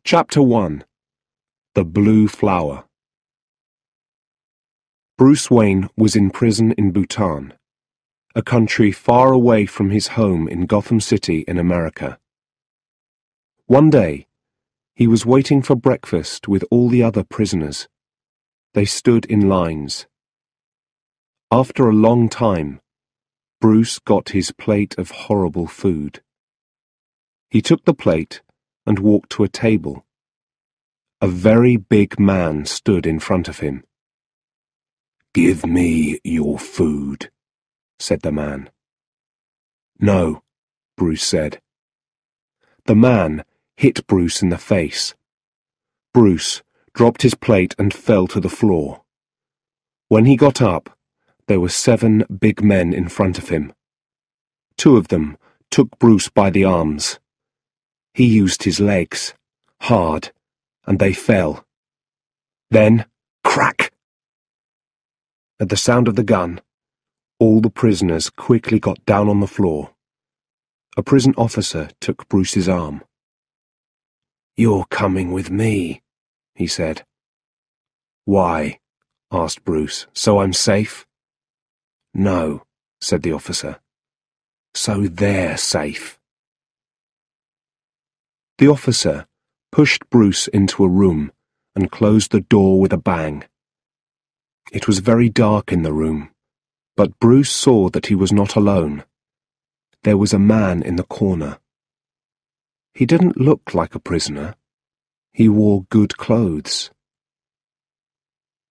Chapter 1. The Blue Flower. Bruce Wayne was in prison in Bhutan, a country far away from his home in Gotham City in America. One day, he was waiting for breakfast with all the other prisoners. They stood in lines. After a long time, Bruce got his plate of horrible food. He took the plate and walked to a table. A very big man stood in front of him. "Give me your food," said the man. "No," Bruce said. The man hit Bruce in the face. Bruce dropped his plate and fell to the floor. When he got up, there were 7 big men in front of him. 2 of them took Bruce by the arms. He used his legs, hard, and they fell. Then, crack! At the sound of the gun, all the prisoners quickly got down on the floor. A prison officer took Bruce's arm. "You're coming with me," he said. "Why?" asked Bruce. "So I'm safe?" "No," said the officer. "So they're safe." The officer pushed Bruce into a room and closed the door with a bang. It was very dark in the room, but Bruce saw that he was not alone. There was a man in the corner. He didn't look like a prisoner. He wore good clothes.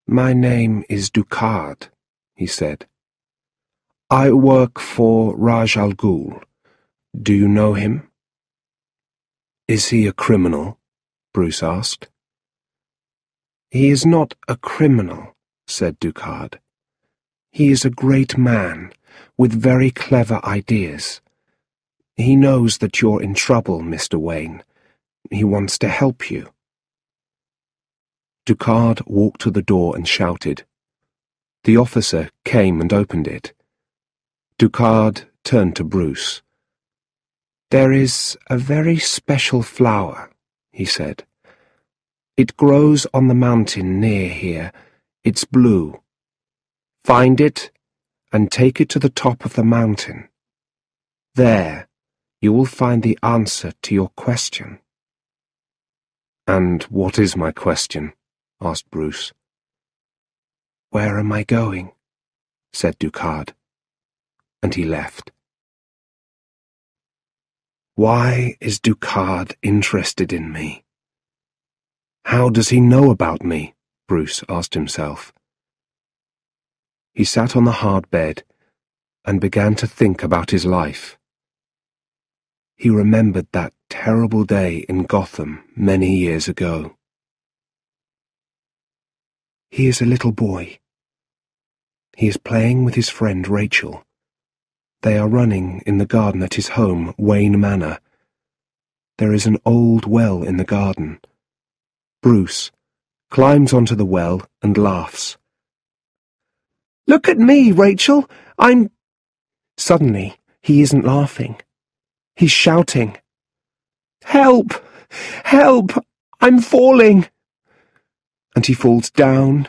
"My name is Ducard," he said. "I work for Raj Al Ghul. Do you know him?" "Is he a criminal?" Bruce asked. "He is not a criminal," said Ducard. "He is a great man with very clever ideas. He knows that you're in trouble, Mr. Wayne. He wants to help you." Ducard walked to the door and shouted. The officer came and opened it. Ducard turned to Bruce. "There is a very special flower," he said. "It grows on the mountain near here. It's blue. Find it and take it to the top of the mountain. There, you will find the answer to your question." "And what is my question?" asked Bruce. "Where am I going?" said Ducard, and he left. Why is Ducard interested in me? How does he know about me? Bruce asked himself. He sat on the hard bed and began to think about his life. He remembered that terrible day in Gotham many years ago. He is a little boy. He is playing with his friend Rachel. They are running in the garden at his home, Wayne Manor. There is an old well in the garden. Bruce climbs onto the well and laughs. "Look at me, Rachel! I'm—" Suddenly, he isn't laughing. He's shouting. "Help! Help! I'm falling!" And he falls down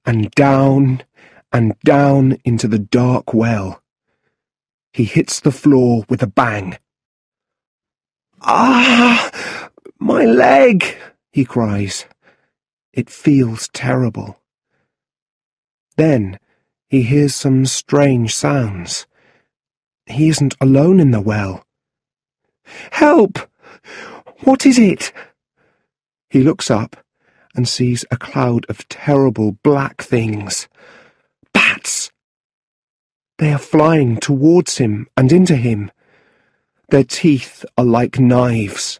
and down and down into the dark well. He hits the floor with a bang. "Ah! My leg!" he cries. It feels terrible. Then he hears some strange sounds. He isn't alone in the well. "Help! What is it?" He looks up and sees a cloud of terrible black things. Bats! They are flying towards him and into him. Their teeth are like knives.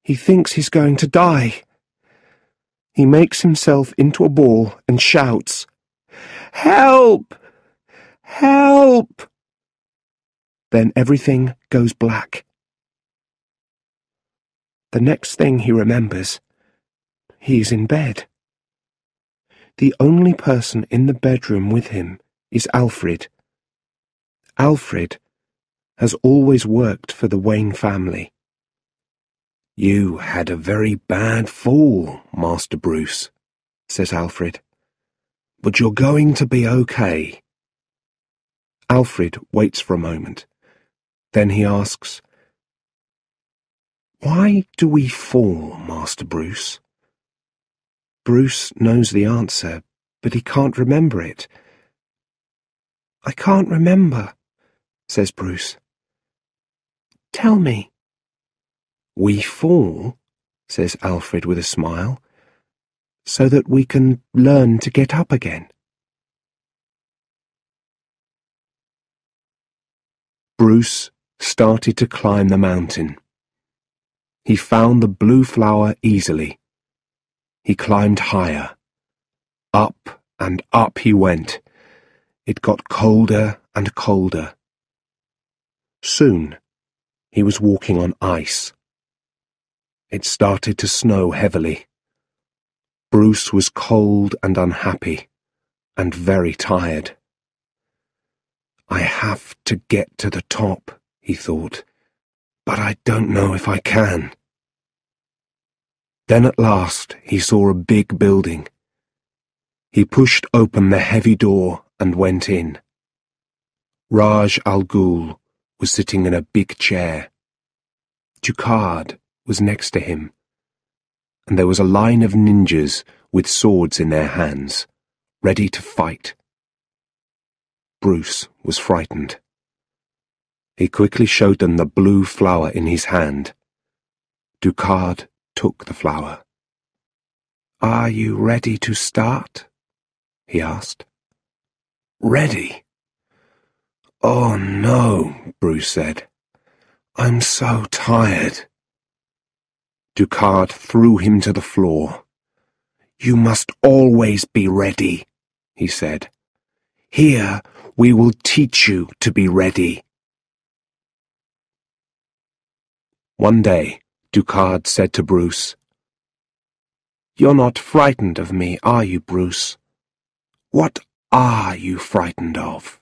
He thinks he's going to die. He makes himself into a ball and shouts, "Help! Help!" Then everything goes black. The next thing he remembers, he's in bed. The only person in the bedroom with him is Alfred. Alfred has always worked for the Wayne family. "You had a very bad fall, Master Bruce," says Alfred. "But you're going to be okay." Alfred waits for a moment. Then he asks, "Why do we fall, Master Bruce?" Bruce knows the answer, but he can't remember it. "I can't remember," says Bruce. "Tell me." "We fall," says Alfred with a smile, "so that we can learn to get up again." Bruce started to climb the mountain. He found the blue flower easily. He climbed higher. Up and up he went. It got colder and colder. Soon he was walking on ice. It started to snow heavily. Bruce was cold and unhappy, and very tired. "I have to get to the top," he thought, "but I don't know if I can." Then at last he saw a big building. He pushed open the heavy door and went in. Raj Al Ghul was sitting in a big chair. Dukhard was next to him, and there was a line of ninjas with swords in their hands, ready to fight. Bruce was frightened. He quickly showed them the blue flower in his hand. Dukhard took the flower. "Are you ready to start?" he asked. "Ready?" "Oh no," Bruce said. "I'm so tired." Dukhard threw him to the floor. "You must always be ready," he said. "Here we will teach you to be ready." One day, Dukhard said to Bruce, "You're not frightened of me, are you, Bruce? What are you frightened of?"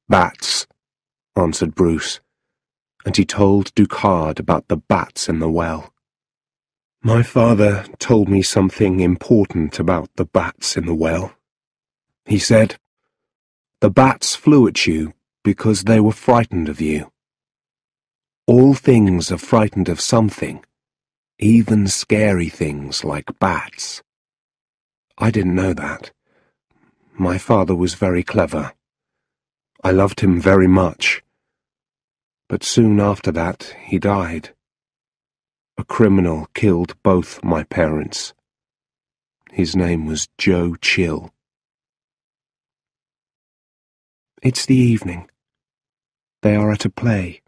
"Bats," answered Bruce, and he told Dukhard about the bats in the well. "My father told me something important about the bats in the well. He said, 'The bats flew at you because they were frightened of you.' All things are frightened of something, even scary things like bats." I didn't know that. My father was very clever. I loved him very much. But soon after that, he died. A criminal killed both my parents. His name was Joe Chill. It's the evening. They are at a play.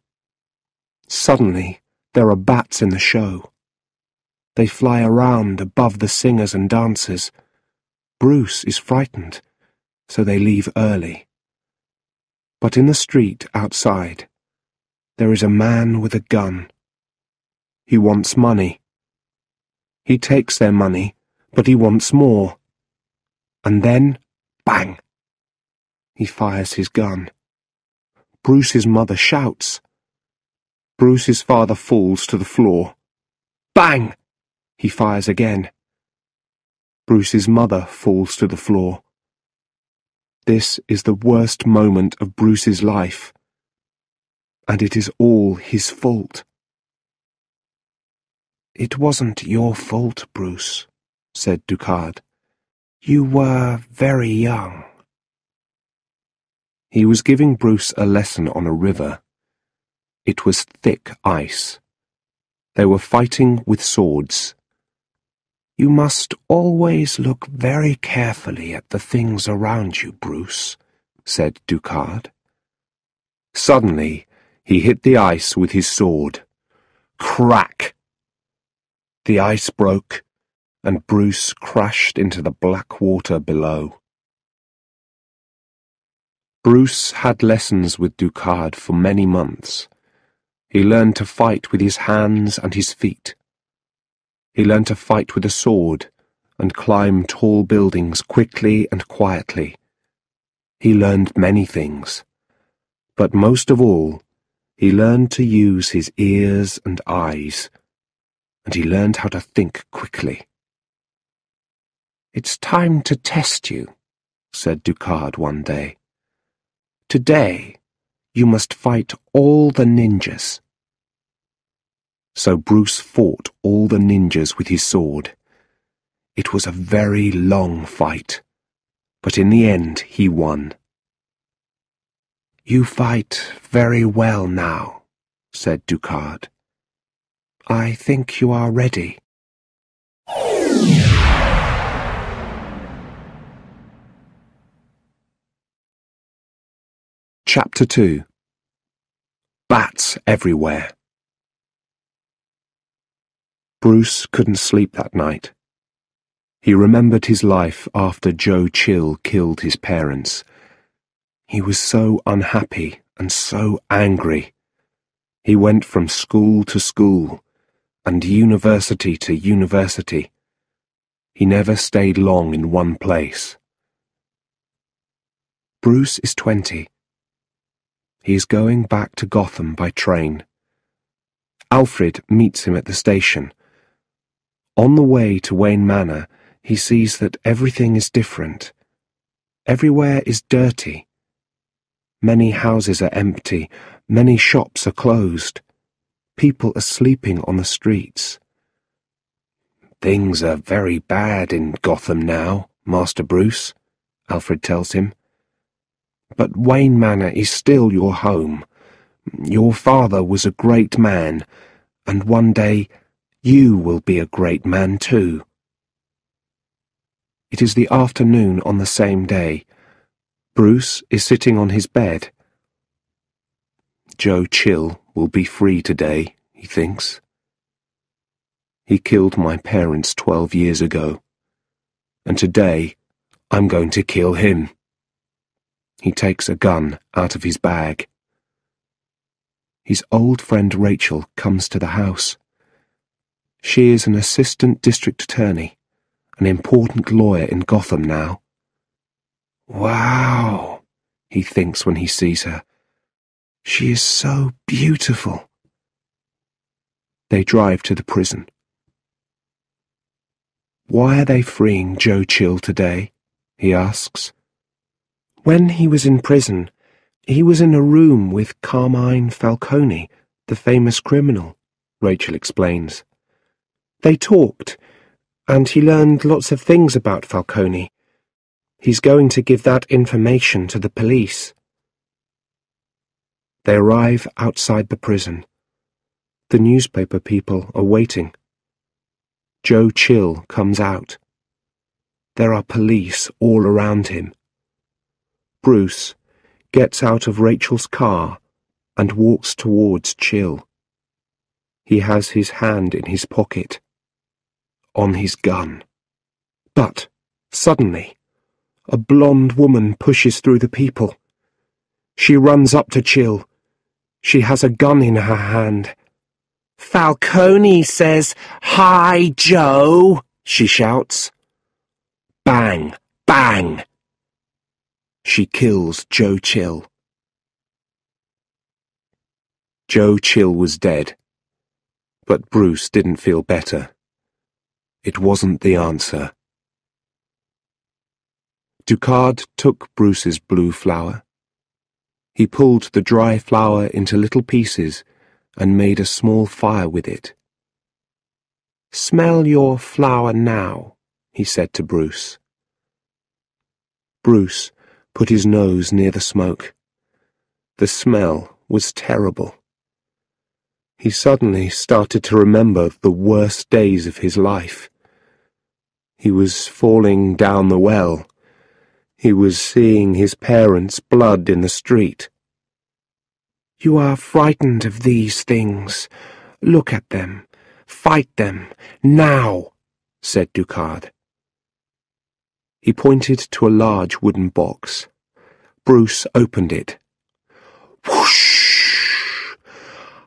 Suddenly, there are bats in the show. They fly around above the singers and dancers. Bruce is frightened, so they leave early. But in the street outside, there is a man with a gun. He wants money. He takes their money, but he wants more. And then, bang! He fires his gun. Bruce's mother shouts. Bruce's father falls to the floor. Bang! He fires again. Bruce's mother falls to the floor. This is the worst moment of Bruce's life, and it is all his fault. "It wasn't your fault, Bruce," said Dukhard. "You were very young." He was giving Bruce a lesson on a river. It was thick ice. They were fighting with swords. "You must always look very carefully at the things around you, Bruce," said Dukhard. Suddenly, he hit the ice with his sword. Crack! The ice broke, and Bruce crashed into the black water below. Bruce had lessons with Dukhard for many months. He learned to fight with his hands and his feet. He learned to fight with a sword and climb tall buildings quickly and quietly. He learned many things, but most of all, he learned to use his ears and eyes and he learned how to think quickly. "It's time to test you," said Ducard one day. "Today, you must fight all the ninjas." So Bruce fought all the ninjas with his sword. It was a very long fight, but in the end he won. "You fight very well now," said Ducard. "I think you are ready." Chapter 2. Bats Everywhere. Bruce couldn't sleep that night. He remembered his life after Joe Chill killed his parents. He was so unhappy and so angry. He went from school to school and university to university. He never stayed long in one place. Bruce is 20. He is going back to Gotham by train. Alfred meets him at the station. On the way to Wayne Manor, he sees that everything is different. Everywhere is dirty. Many houses are empty. Many shops are closed. People are sleeping on the streets. "Things are very bad in Gotham now, Master Bruce," Alfred tells him. "But Wayne Manor is still your home. Your father was a great man, and one day you will be a great man too." It is the afternoon on the same day. Bruce is sitting on his bed. Joe Chill will be free today, he thinks. He killed my parents 12 years ago, and today I'm going to kill him. He takes a gun out of his bag. His old friend Rachel comes to the house. She is an assistant district attorney, an important lawyer in Gotham now. "Wow," he thinks when he sees her. "She is so beautiful." They drive to the prison. "Why are they freeing Joe Chill today?" he asks. "When he was in prison, he was in a room with Carmine Falcone, the famous criminal," Rachel explains. "They talked, and he learned lots of things about Falcone. He's going to give that information to the police." They arrive outside the prison. The newspaper people are waiting. Joe Chill comes out. There are police all around him. Bruce gets out of Rachel's car and walks towards Chill. He has his hand in his pocket, on his gun. But, suddenly, a blonde woman pushes through the people. She runs up to Chill. She has a gun in her hand. "Falcone says, 'Hi, Joe,'" she shouts. Bang! Bang! She kills Joe Chill. Joe Chill was dead, but Bruce didn't feel better. It wasn't the answer. Ducard took Bruce's blue flower. He pulled the dry flower into little pieces and made a small fire with it. "Smell your flower now," he said to Bruce. Bruce put his nose near the smoke. The smell was terrible. He suddenly started to remember the worst days of his life. He was falling down the well. He was seeing his parents' blood in the street. "You are frightened of these things. Look at them. Fight them. Now," said Ducard. He pointed to a large wooden box. Bruce opened it. Whoosh!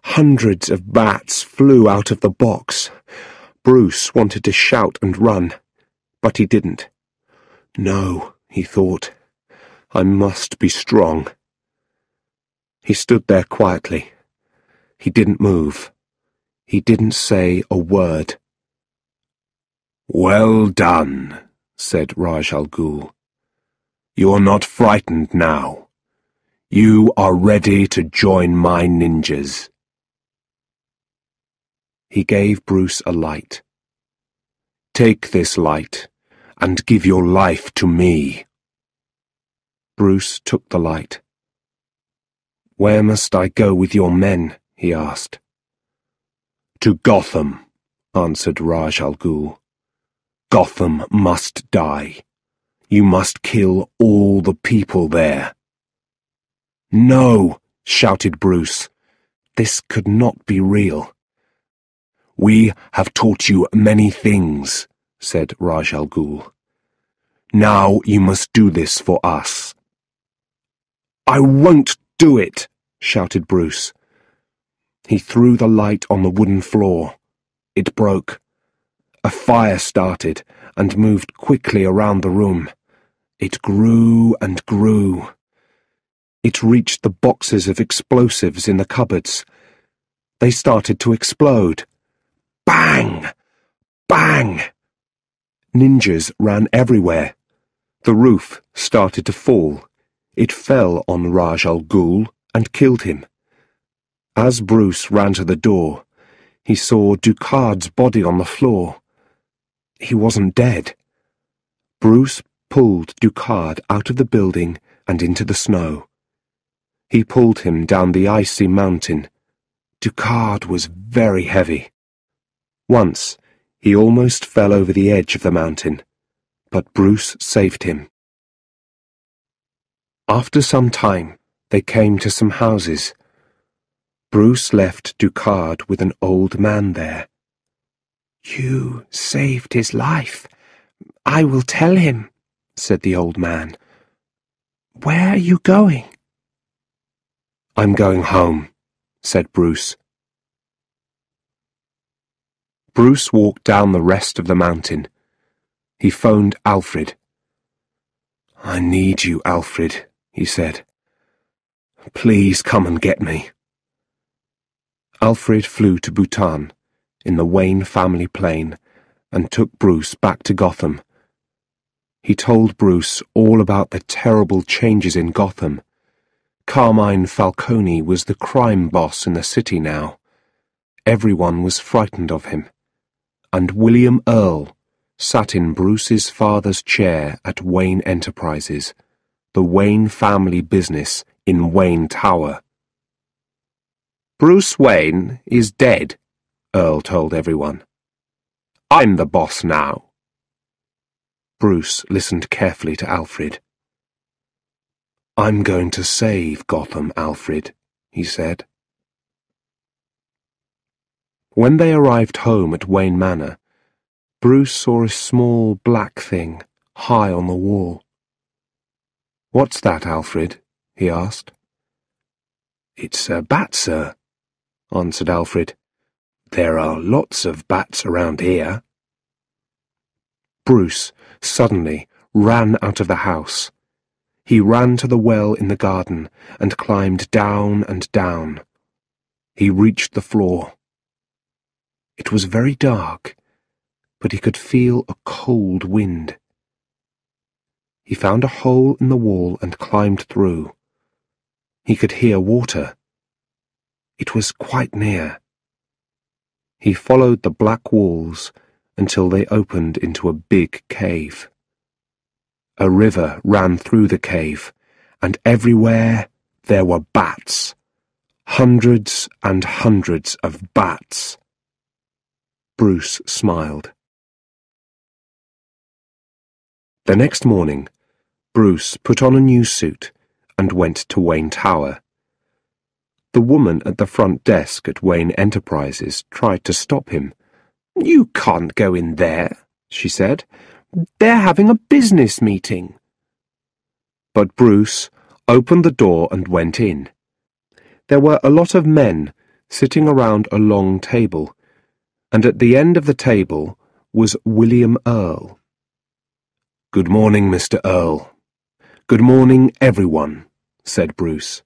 Hundreds of bats flew out of the box. Bruce wanted to shout and run, but he didn't. "No," he thought, "I must be strong." He stood there quietly. He didn't move. He didn't say a word. "Well done," said Raj Al Ghul. "You're not frightened now. You are ready to join my ninjas." He gave Bruce a light. "Take this light and give your life to me." Bruce took the light. "Where must I go with your men?" he asked. "To Gotham," answered Raj Al Ghul. "Gotham must die. You must kill all the people there." "No!" shouted Bruce. This could not be real. "We have taught you many things," said Raj Al Ghul. "Now you must do this for us." "I won't do it!" shouted Bruce. He threw the light on the wooden floor. It broke. A fire started and moved quickly around the room. It grew and grew. It reached the boxes of explosives in the cupboards. They started to explode. Bang! Bang! Ninjas ran everywhere. The roof started to fall. It fell on Raj Al Ghul and killed him. As Bruce ran to the door, he saw Ducard's body on the floor. He wasn't dead. Bruce pulled Ducard out of the building and into the snow. He pulled him down the icy mountain. Ducard was very heavy. Once, he almost fell over the edge of the mountain, but Bruce saved him. After some time, they came to some houses. Bruce left Ducard with an old man there. "You saved his life. I will tell him," said the old man. "Where are you going?" "I'm going home," said Bruce. Bruce walked down the rest of the mountain. He phoned Alfred. "I need you, Alfred," he said. "Please come and get me." Alfred flew to Bhutan, in the Wayne family plane, and took Bruce back to Gotham. He told Bruce all about the terrible changes in Gotham. Carmine Falcone was the crime boss in the city now. Everyone was frightened of him. And William Earl sat in Bruce's father's chair at Wayne Enterprises, the Wayne family business in Wayne Tower. "Bruce Wayne is dead," Earl told everyone. "I'm the boss now." Bruce listened carefully to Alfred. "I'm going to save Gotham, Alfred," he said. When they arrived home at Wayne Manor, Bruce saw a small black thing high on the wall. "What's that, Alfred?" he asked. "It's a bat, sir," answered Alfred. "There are lots of bats around here." Bruce suddenly ran out of the house. He ran to the well in the garden and climbed down and down. He reached the floor. It was very dark, but he could feel a cold wind. He found a hole in the wall and climbed through. He could hear water. It was quite near. He followed the black walls until they opened into a big cave. A river ran through the cave, and everywhere there were bats. Hundreds and hundreds of bats. Bruce smiled. The next morning, Bruce put on a new suit and went to Wayne Tower. The woman at the front desk at Wayne Enterprises tried to stop him. "You can't go in there," she said. "They're having a business meeting." But Bruce opened the door and went in. There were a lot of men sitting around a long table, and at the end of the table was William Earl. "Good morning, Mr. Earl. Good morning, everyone," said Bruce.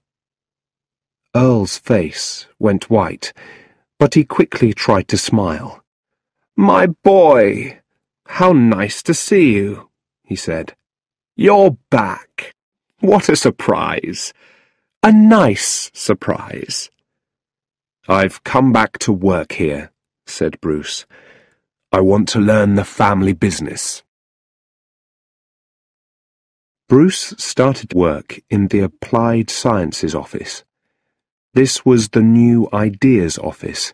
Earl's face went white, But he quickly tried to smile. "My boy, how nice to see you," he said. "You're back. What a surprise. A nice surprise." "I've come back to work here," said Bruce. "I want to learn the family business." Bruce started work in the Applied Sciences office. This was the New Ideas office,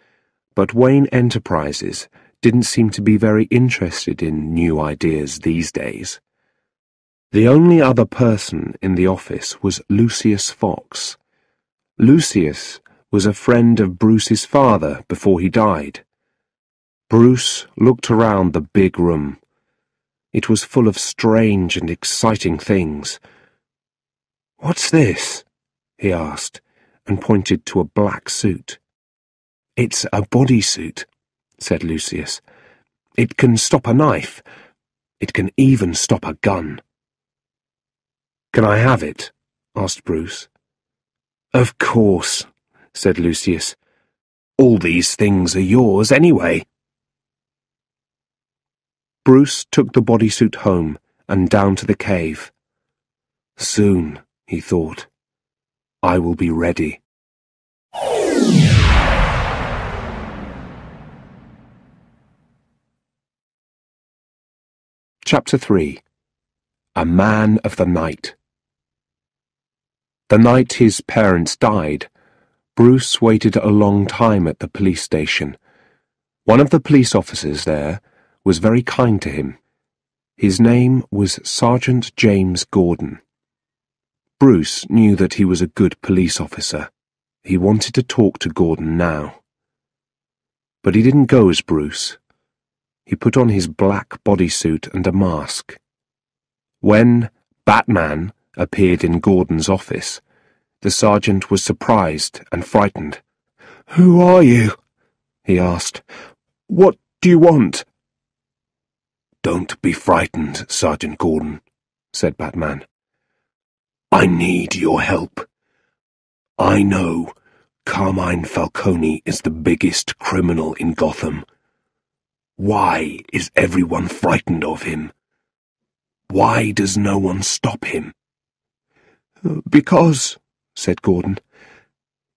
but Wayne Enterprises didn't seem to be very interested in new ideas these days. The only other person in the office was Lucius Fox. Lucius was a friend of Bruce's father before he died. Bruce looked around the big room. It was full of strange and exciting things. "What's this?" he asked, and pointed to a black suit. "It's a bodysuit," said Lucius. "It can stop a knife. It can even stop a gun." "Can I have it?" asked Bruce. "Of course," said Lucius. "All these things are yours anyway." Bruce took the bodysuit home and down to the cave. Soon, he thought, I will be ready. Chapter 3. A Man of the Night. The night his parents died, Bruce waited a long time at the police station. One of the police officers there was very kind to him. His name was Sergeant James Gordon. Bruce knew that he was a good police officer. He wanted to talk to Gordon now. But he didn't go as Bruce. He put on his black bodysuit and a mask. When Batman appeared in Gordon's office, the sergeant was surprised and frightened. "Who are you?" he asked. "What do you want?" "Don't be frightened, Sergeant Gordon," said Batman. "I need your help. I know Carmine Falcone is the biggest criminal in Gotham. Why is everyone frightened of him? Why does no one stop him?" "Because," said Gordon,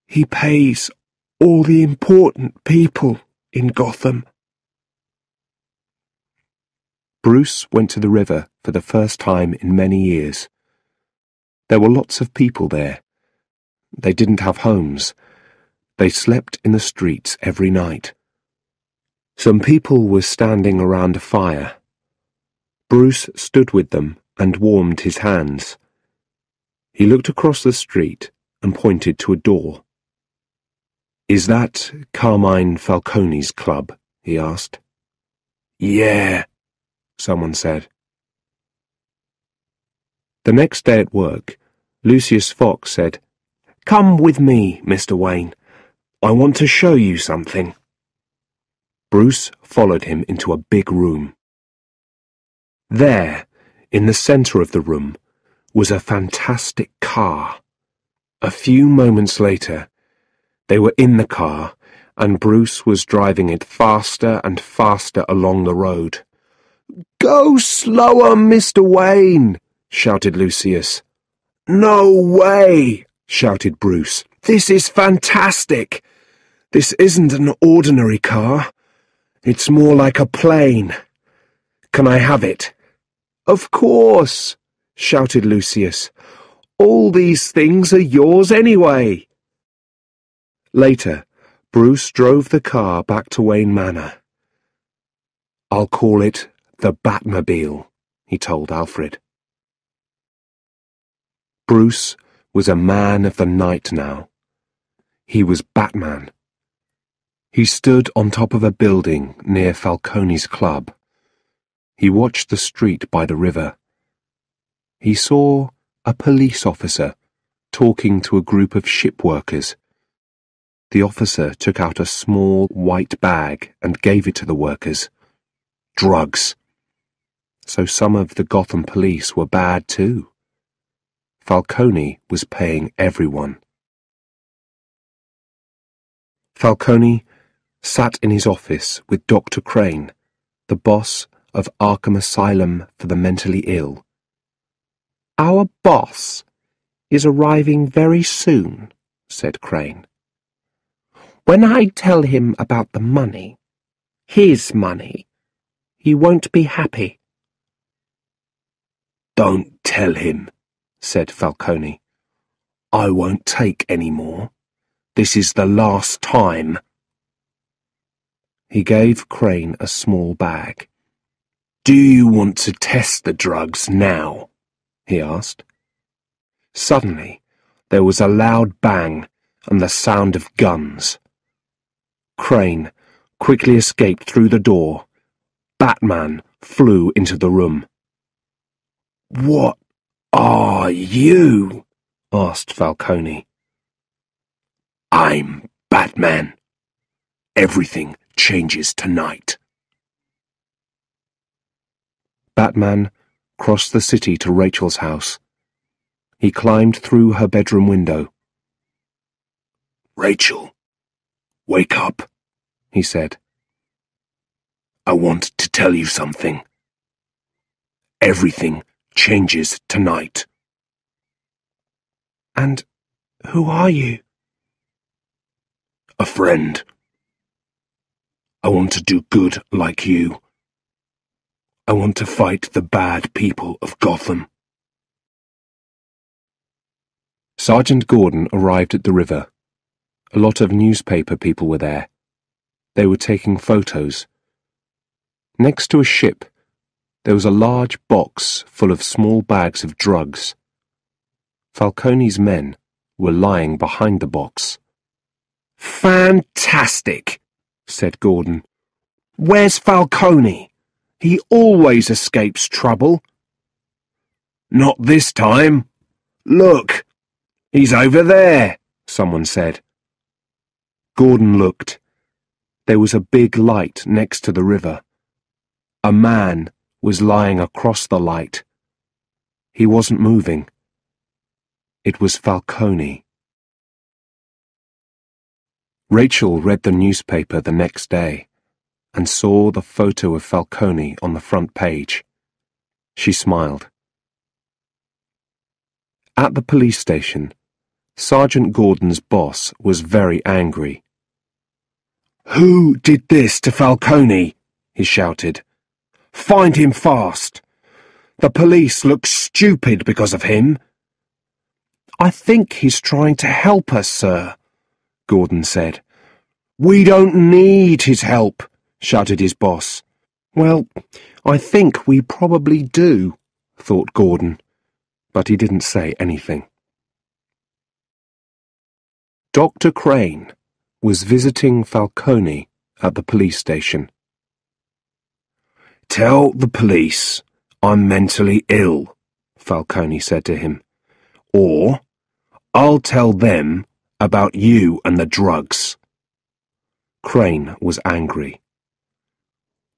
"he pays all the important people in Gotham." Bruce went to the river for the first time in many years. There were lots of people there. They didn't have homes. They slept in the streets every night. Some people were standing around a fire. Bruce stood with them and warmed his hands. He looked across the street and pointed to a door. "Is that Carmine Falcone's club?" he asked. "Yeah," someone said. The next day at work, Lucius Fox said, "Come with me, Mr. Wayne. I want to show you something." Bruce followed him into a big room. There, in the centre of the room, was a fantastic car. A few moments later, they were in the car, and Bruce was driving it faster and faster along the road. "Go slower, Mr. Wayne!" shouted Lucius. "No way!" shouted Bruce. "This is fantastic! This isn't an ordinary car. It's more like a plane. Can I have it?" "Of course!" shouted Lucius. "All these things are yours anyway." Later, Bruce drove the car back to Wayne Manor. "I'll call it the Batmobile," he told Alfred. Bruce was a man of the night now. He was Batman. He stood on top of a building near Falcone's club. He watched the street by the river. He saw a police officer talking to a group of ship workers. The officer took out a small white bag and gave it to the workers. Drugs. So some of the Gotham police were bad too. Falcone was paying everyone. Falcone sat in his office with Dr. Crane, the boss of Arkham Asylum for the mentally ill. "Our boss is arriving very soon," said Crane. "When I tell him about the money, his money, he won't be happy." "Don't tell him," said Falcone. "I won't take any more. This is the last time." He gave Crane a small bag. "Do you want to test the drugs now?" he asked. Suddenly, there was a loud bang and the sound of guns. Crane quickly escaped through the door. Batman flew into the room. "What are you?" asked Falcone. "I'm Batman. Everything changes tonight." Batman crossed the city to Rachel's house. He climbed through her bedroom window. "Rachel, wake up," he said. "I want to tell you something. Everything changes tonight." "And who are you?" "A friend. I want to do good like you. I want to fight the bad people of Gotham." Sergeant Gordon arrived at the river. A lot of newspaper people were there. They were taking photos. Next to a ship, there was a large box full of small bags of drugs. Falcone's men were lying behind the box. "Fantastic," said Gordon. "Where's Falcone? He always escapes trouble." "Not this time. Look, he's over there," someone said. Gordon looked. There was a big light next to the river. A man was lying across the light. He wasn't moving. It was Falcone. Rachel read the newspaper the next day and saw the photo of Falcone on the front page. She smiled. At the police station, Sergeant Gordon's boss was very angry. "Who did this to Falcone?" he shouted. "Find him fast. The police look stupid because of him." "I think he's trying to help us, sir," Gordon said. "We don't need his help," shouted his boss. "Well, I think we probably do," thought Gordon, but he didn't say anything. Dr. Crane was visiting Falcone at the police station. "Tell the police I'm mentally ill," Falcone said to him, "or I'll tell them about you and the drugs." Crane was angry.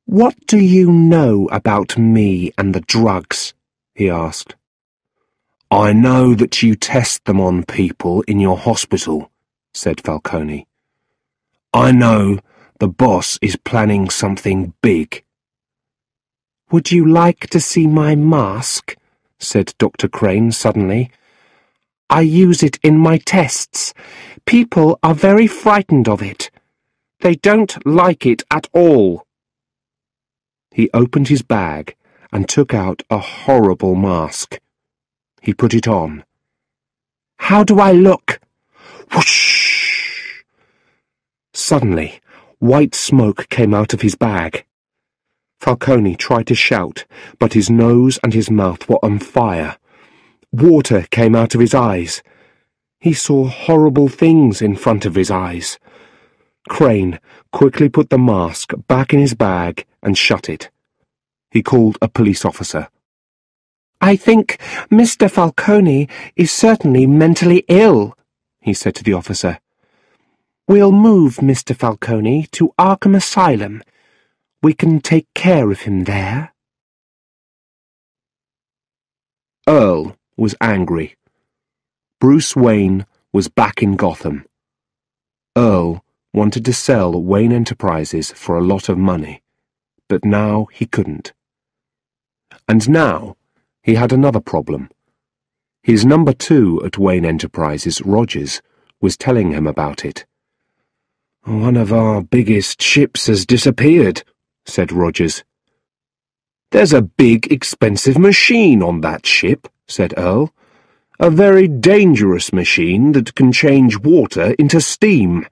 "What do you know about me and the drugs?" he asked. "I know that you test them on people in your hospital," said Falcone. "I know the boss is planning something big." "Would you like to see my mask?" said Dr. Crane suddenly. "I use it in my tests. People are very frightened of it. They don't like it at all." He opened his bag and took out a horrible mask. He put it on. "How do I look?" Whoosh! Suddenly, white smoke came out of his bag. Falcone tried to shout, but his nose and his mouth were on fire. Water came out of his eyes. He saw horrible things in front of his eyes. Crane quickly put the mask back in his bag and shut it. He called a police officer. "I think Mr. Falcone is certainly mentally ill," he said to the officer. "We'll move Mr. Falcone to Arkham Asylum. We can take care of him there." Earl was angry. Bruce Wayne was back in Gotham. Earl wanted to sell Wayne Enterprises for a lot of money, but now he couldn't. And now he had another problem. His number 2 at Wayne Enterprises, Rogers, was telling him about it. "One of our biggest ships has disappeared," said Rogers. "There's a big, expensive machine on that ship," said Earl. "A very dangerous machine that can change water into steam."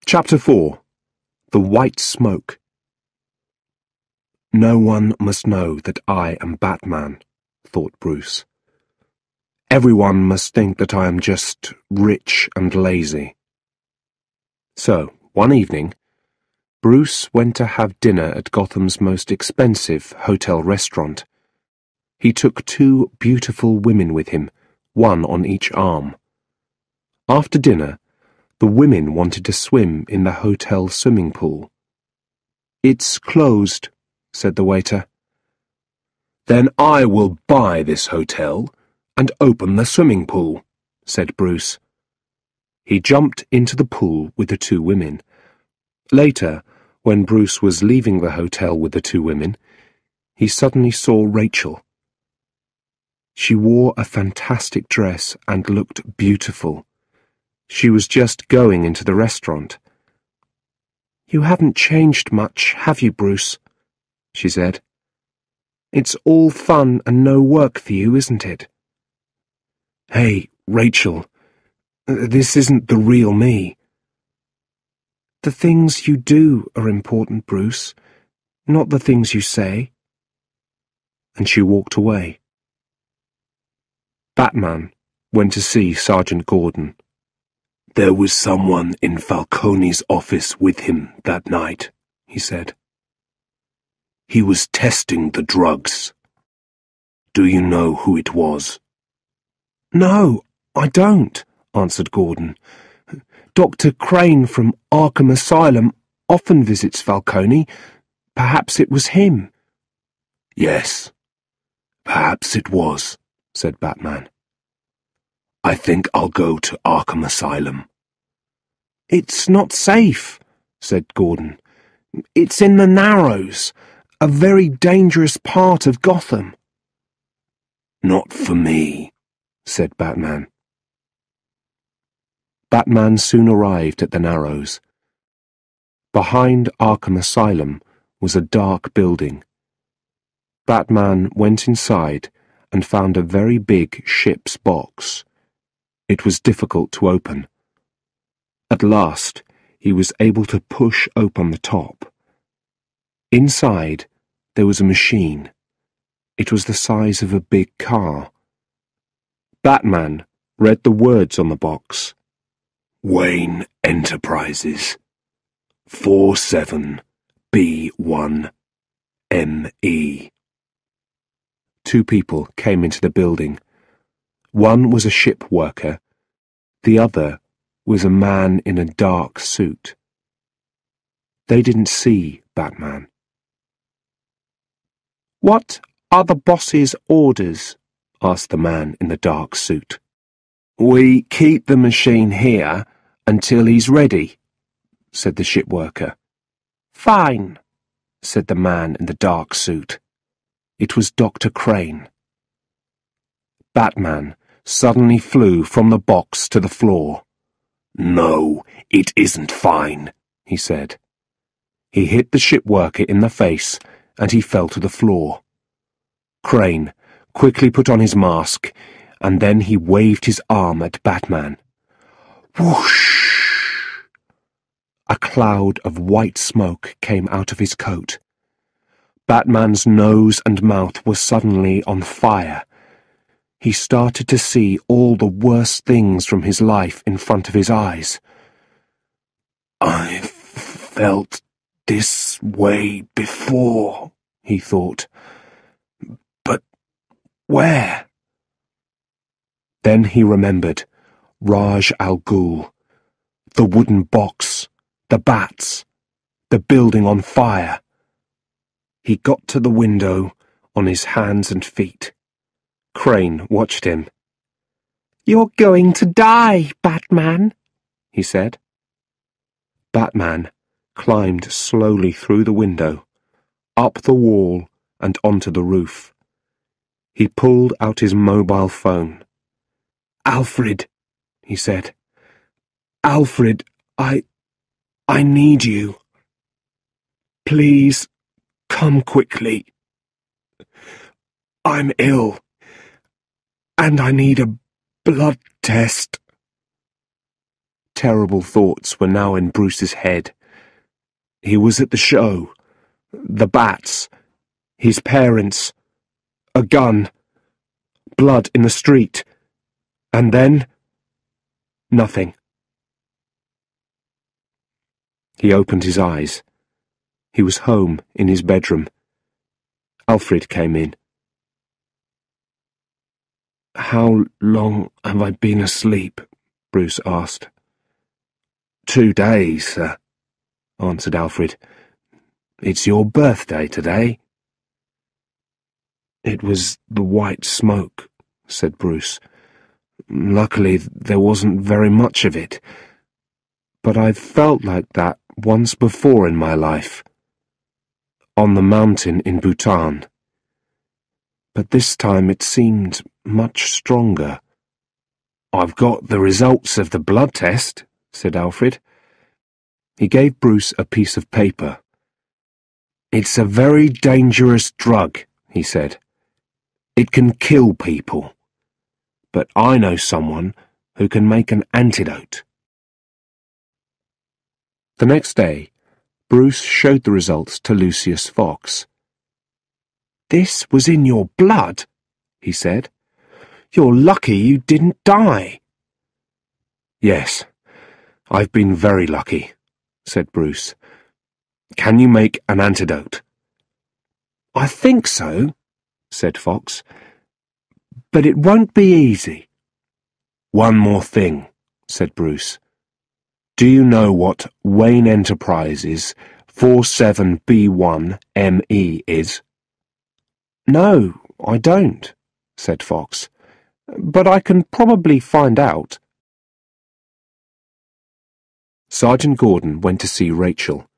Chapter 4. The White Smoke. "No one must know that I am Batman," thought Bruce. "Everyone must think that I am just rich and lazy." So, one evening, Bruce went to have dinner at Gotham's most expensive hotel restaurant. He took 2 beautiful women with him, one on each arm. After dinner, the women wanted to swim in the hotel swimming pool. "It's closed," said the waiter. "Then I will buy this hotel and open the swimming pool," said Bruce. He jumped into the pool with the 2 women. Later, when Bruce was leaving the hotel with the 2 women, he suddenly saw Rachel. She wore a fantastic dress and looked beautiful. She was just going into the restaurant. "You haven't changed much, have you, Bruce?" she said. "It's all fun and no work for you, isn't it?" "Hey, Rachel, this isn't the real me." "The things you do are important, Bruce, not the things you say." And she walked away. Batman went to see Sergeant Gordon. "There was someone in Falcone's office with him that night," he said. "He was testing the drugs. Do you know who it was?" "No, I don't," answered Gordon. "Dr. Crane from Arkham Asylum often visits Falcone. Perhaps it was him." "Yes, perhaps it was," said Batman. "I think I'll go to Arkham Asylum." "It's not safe," said Gordon. "It's in the Narrows, a very dangerous part of Gotham." "Not for me," said Batman. Batman soon arrived at the Narrows. Behind Arkham Asylum was a dark building. Batman went inside and found a very big ship's box. It was difficult to open. At last, he was able to push open the top. Inside, there was a machine. It was the size of a big car. Batman read the words on the box. "Wayne Enterprises, 47B1ME." 2 people came into the building. One was a ship worker. The other was a man in a dark suit. They didn't see Batman. "What are the boss's orders?" asked the man in the dark suit. "We keep the machine here until he's ready," said the ship worker. "Fine," said the man in the dark suit. It was Dr. Crane. Batman suddenly flew from the box to the floor. "No, it isn't fine," he said. He hit the ship worker in the face, and he fell to the floor. Crane quickly put on his mask, and then he waved his arm at Batman. Whoosh! A cloud of white smoke came out of his coat. Batman's nose and mouth were suddenly on fire. He started to see all the worst things from his life in front of his eyes. "I've felt this way before," he thought. "But where?" Then he remembered Raj Al Ghul, the wooden box, the bats, the building on fire. He got to the window on his hands and feet. Crane watched him. "You're going to die, Batman," he said. Batman climbed slowly through the window, up the wall and onto the roof. He pulled out his mobile phone. "Alfred," he said. "Alfred, I need you. Please, come quickly. I'm ill, and I need a blood test." Terrible thoughts were now in Bruce's head. He was at the show, the bats, his parents, a gun, blood in the street, and then nothing. He opened his eyes. He was home in his bedroom. Alfred came in. "How long have I been asleep?" Bruce asked. "2 days, sir," answered Alfred. "It's your birthday today." "It was the white smoke," said Bruce. "Luckily, there wasn't very much of it. But I've felt like that once before in my life. On the mountain in Bhutan. But this time it seemed much stronger." "I've got the results of the blood test," said Alfred. He gave Bruce a piece of paper. "It's a very dangerous drug," he said. "It can kill people. But I know someone who can make an antidote." The next day, Bruce showed the results to Lucius Fox. "This was in your blood," he said. "You're lucky you didn't die." "Yes, I've been very lucky," said Bruce. "Can you make an antidote?" "I think so," said Fox. "But it won't be easy." "One more thing," said Bruce. "Do you know what Wayne Enterprises 47B1ME is?" "No, I don't," said Fox. "But I can probably find out." Sergeant Gordon went to see Rachel.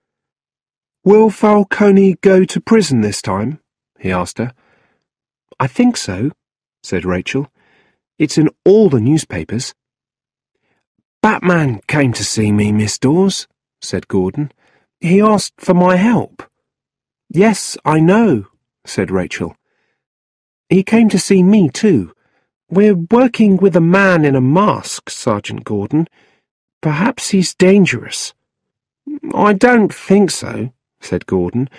"Will Falcone go to prison this time?" he asked her. "I think so," said Rachel. "It's in all the newspapers." "Batman came to see me, Miss Dawes," said Gordon. "He asked for my help." "Yes, I know," said Rachel. "He came to see me, too. We're working with a man in a mask, Sergeant Gordon. Perhaps he's dangerous." "I don't think so," said Gordon.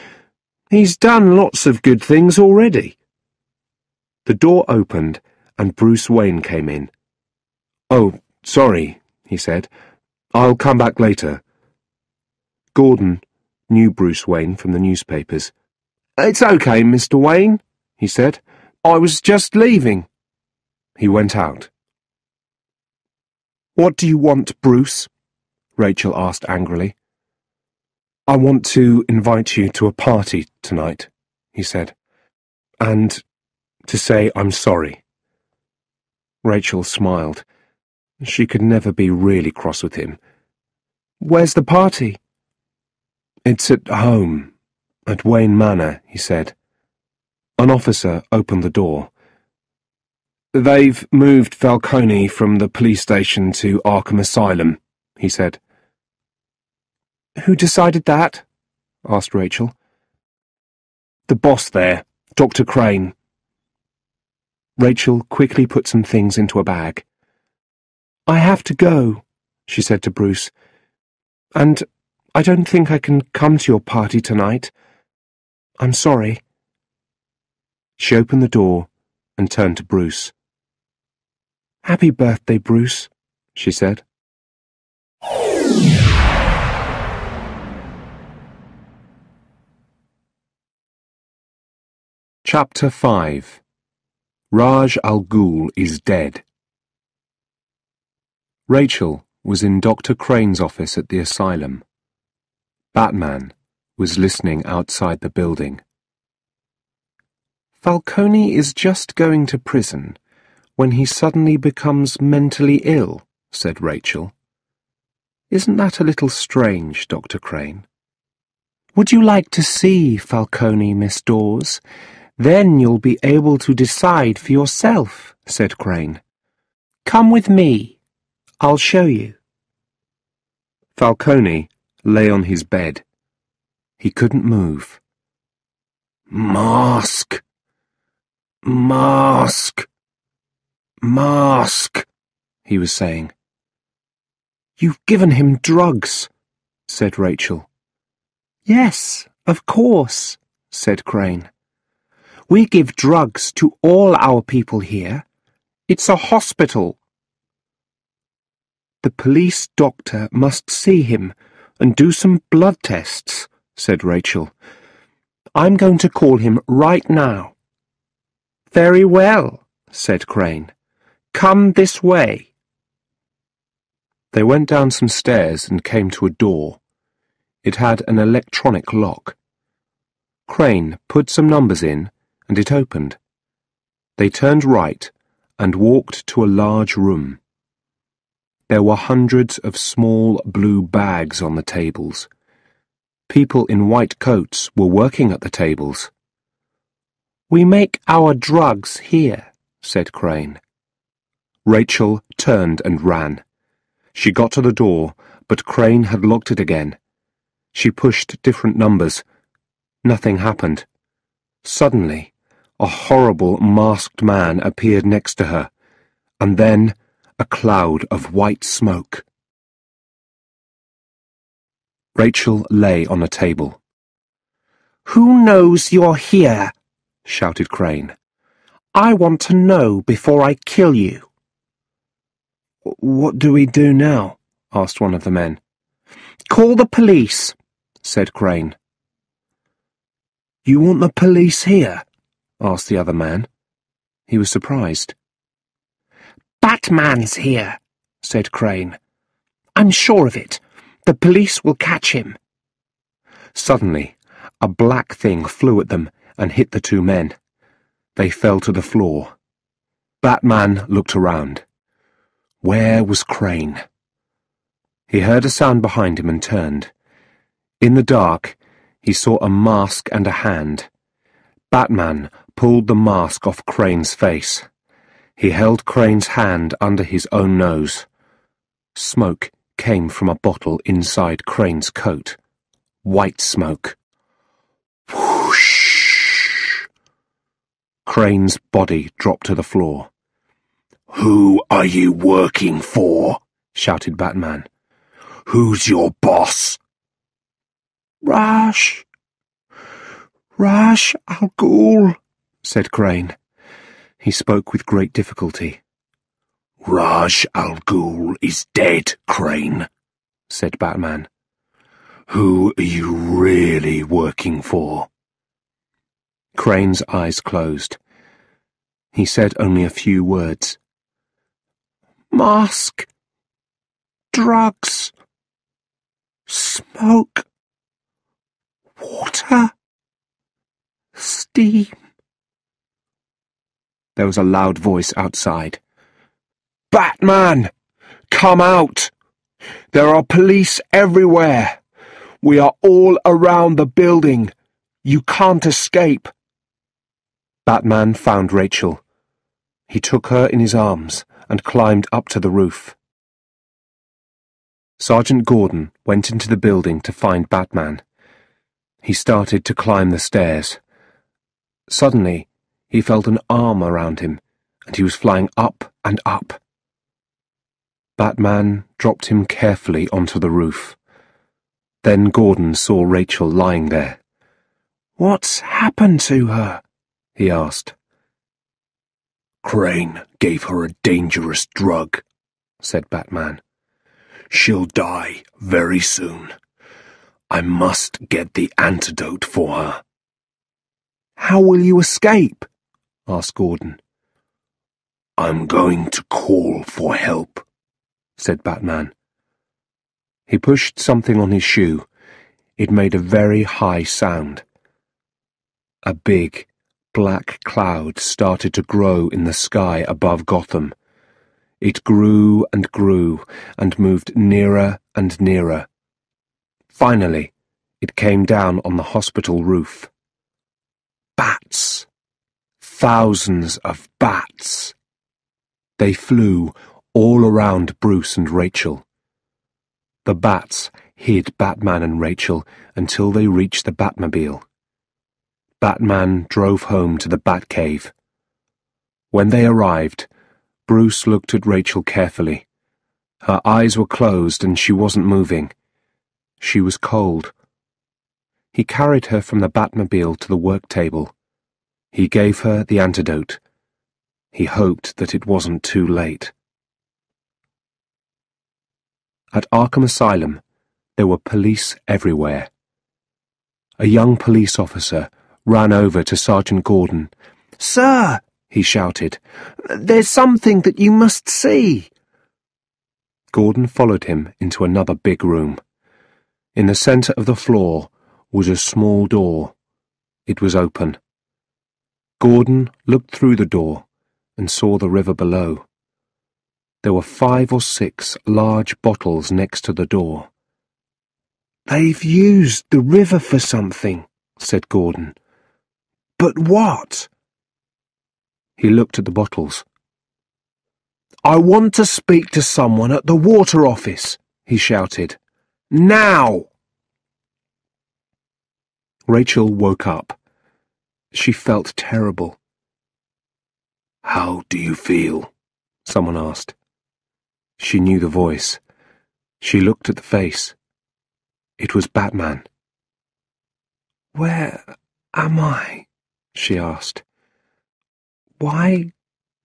"He's done lots of good things already." The door opened and Bruce Wayne came in. "Oh, sorry," he said. "I'll come back later." Gordon knew Bruce Wayne from the newspapers. "It's okay, Mr. Wayne," he said. "I was just leaving." He went out. "What do you want, Bruce?" Rachel asked angrily. "I want to invite you to a party tonight," he said, "and to say I'm sorry." Rachel smiled. She could never be really cross with him. "Where's the party?" "It's at home, at Wayne Manor," he said. An officer opened the door. "They've moved Falcone from the police station to Arkham Asylum," he said. "Who decided that?" asked Rachel. "The boss there, Dr. Crane." Rachel quickly put some things into a bag. "I have to go," she said to Bruce. "And I don't think I can come to your party tonight. I'm sorry." She opened the door and turned to Bruce. "Happy birthday, Bruce," she said. Chapter 5. Raj Al Ghul is dead. Rachel was in Dr. Crane's office at the asylum. Batman was listening outside the building. Falcone is just going to prison when he suddenly becomes mentally ill, said Rachel. Isn't that a little strange, Dr. Crane? Would you like to see Falcone, Miss Dawes? Then you'll be able to decide for yourself, said Crane. Come with me. I'll show you. Falcone lay on his bed. He couldn't move. Mask! Mask! Mask! He was saying. You've given him drugs, said Rachel. Yes, of course, said Crane. We give drugs to all our people here. It's a hospital. The police doctor must see him and do some blood tests, said Rachel. I'm going to call him right now. Very well, said Crane. Come this way. They went down some stairs and came to a door. It had an electronic lock. Crane put some numbers in, and it opened. They turned right and walked to a large room. There were hundreds of small blue bags on the tables. People in white coats were working at the tables. We make our drugs here, said Crane. Rachel turned and ran. She got to the door, but Crane had locked it again. She pushed different numbers. Nothing happened. Suddenly, a horrible masked man appeared next to her, and then a cloud of white smoke. Rachel lay on a table. Who knows you're here? Shouted Crane. I want to know before I kill you. What do we do now? Asked one of the men. Call the police, said Crane. You want the police here? Asked the other man. He was surprised. Batman's here, said Crane. I'm sure of it. The police will catch him. Suddenly, a black thing flew at them and hit the two men. They fell to the floor. Batman looked around. Where was Crane? He heard a sound behind him and turned. In the dark, he saw a mask and a hand. Batman pulled the mask off Crane's face. He held Crane's hand under his own nose. Smoke came from a bottle inside Crane's coat. White smoke. Whoosh! Crane's body dropped to the floor. Who are you working for? Shouted Batman. Who's your boss? Ra's al Ghul, said Crane. He spoke with great difficulty. Ra's al Ghul is dead, Crane, said Batman. Who are you really working for? Crane's eyes closed. He said only a few words. Mask. Drugs. Smoke. Water. Steam. There was a loud voice outside. Batman! Come out! There are police everywhere. We are all around the building. You can't escape. Batman found Rachel. He took her in his arms and climbed up to the roof. Sergeant Gordon went into the building to find Batman. He started to climb the stairs. Suddenly, he felt an arm around him, and he was flying up and up. Batman dropped him carefully onto the roof. Then Gordon saw Rachel lying there. What's happened to her? He asked. Crane gave her a dangerous drug, said Batman. She'll die very soon. I must get the antidote for her. How will you escape? Asked Gordon. I'm going to call for help, said Batman. He pushed something on his shoe. It made a very high sound. A big, black cloud started to grow in the sky above Gotham. It grew and grew and moved nearer and nearer. Finally, it came down on the hospital roof. Bats! Thousands of bats! They flew all around Bruce and Rachel. The bats hid Batman and Rachel until they reached the Batmobile. Batman drove home to the Batcave. When they arrived, Bruce looked at Rachel carefully. Her eyes were closed and she wasn't moving. She was cold. He carried her from the Batmobile to the work table. He gave her the antidote. He hoped that it wasn't too late. At Arkham Asylum, there were police everywhere. A young police officer ran over to Sergeant Gordon. "Sir," he shouted, "there's something that you must see." Gordon followed him into another big room. In the center of the floor was a small door. It was open. Gordon looked through the door and saw the river below. There were 5 or 6 large bottles next to the door. "They've used the river for something," said Gordon. "But what?" He looked at the bottles. "I want to speak to someone at the water office," he shouted. "Now!" Rachel woke up. She felt terrible. "How do you feel?" someone asked. She knew the voice. She looked at the face. It was Batman. "Where am I?" she asked. "Why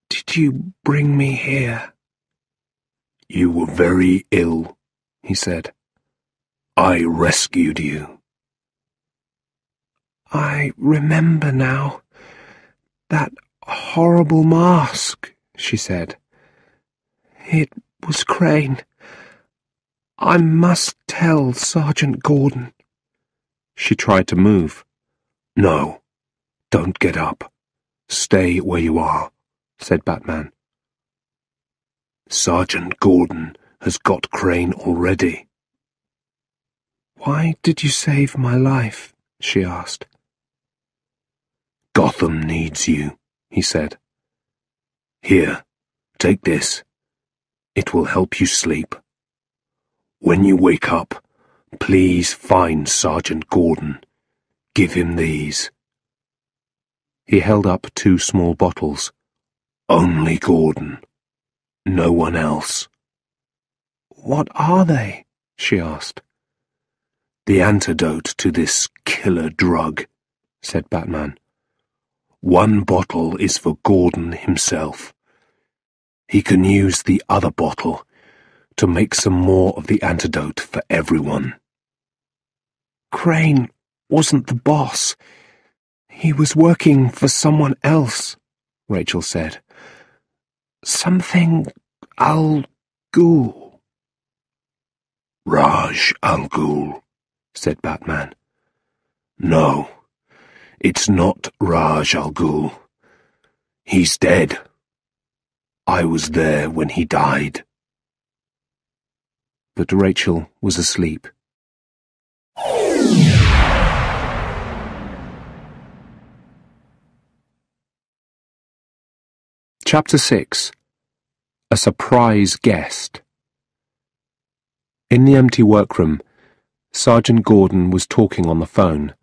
did you bring me here?" "You were very ill," he said. "I rescued you." "I remember now. That horrible mask," she said. "It was Crane. I must tell Sergeant Gordon." She tried to move. "No, don't get up. Stay where you are," said Batman. "Sergeant Gordon has got Crane already." "Why did you save my life?" she asked. "Gotham needs you," he said. "Here, take this. It will help you sleep. When you wake up, please find Sergeant Gordon. Give him these." He held up 2 small bottles. "Only Gordon. No one else." "What are they?" she asked. "The antidote to this killer drug," said Batman. "1 bottle is for Gordon himself. He can use the other bottle to make some more of the antidote for everyone." "Crane wasn't the boss. He was working for someone else," Rachel said. "Something Al Ghul." "Raj Al Ghul," said Batman. "No, it's not Raj Al Ghul. He's dead. I was there when he died." But Rachel was asleep. Chapter 6. A Surprise Guest. In the empty workroom, Sergeant Gordon was talking on the phone.